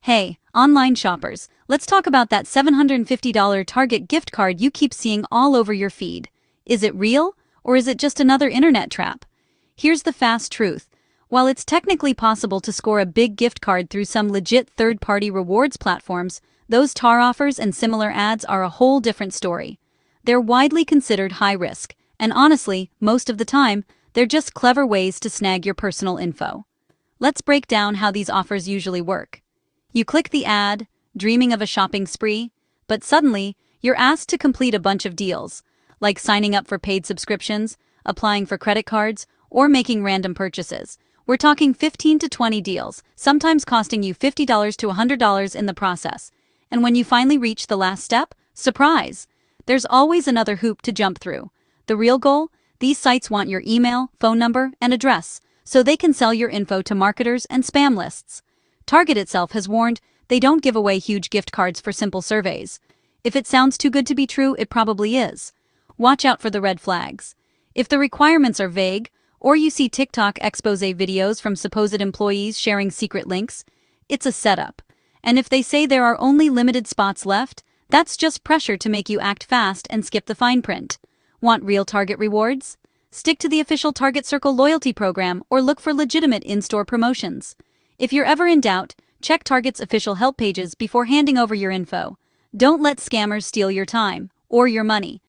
Hey, online shoppers, let's talk about that $750 Target gift card you keep seeing all over your feed. Is it real, or is it just another internet trap? Here's the fast truth. While it's technically possible to score a big gift card through some legit third-party rewards platforms, those TarOffers and similar ads are a whole different story. They're widely considered high risk, and honestly, most of the time, they're just clever ways to snag your personal info. Let's break down how these offers usually work. You click the ad, dreaming of a shopping spree, but suddenly, you're asked to complete a bunch of deals, like signing up for paid subscriptions, applying for credit cards, or making random purchases. We're talking 15 to 20 deals, sometimes costing you $50 to $100 in the process. And when you finally reach the last step, surprise! There's always another hoop to jump through. The real goal? These sites want your email, phone number, and address, so they can sell your info to marketers and spam lists. Target itself has warned they don't give away huge gift cards for simple surveys. If it sounds too good to be true, it probably is. Watch out for the red flags. If the requirements are vague, or you see TikTok expose videos from supposed employees sharing secret links, it's a setup. And if they say there are only limited spots left, that's just pressure to make you act fast and skip the fine print. Want real Target rewards? Stick to the official Target Circle loyalty program or look for legitimate in-store promotions. If you're ever in doubt, check Target's official help pages before handing over your info. Don't let scammers steal your time or your money.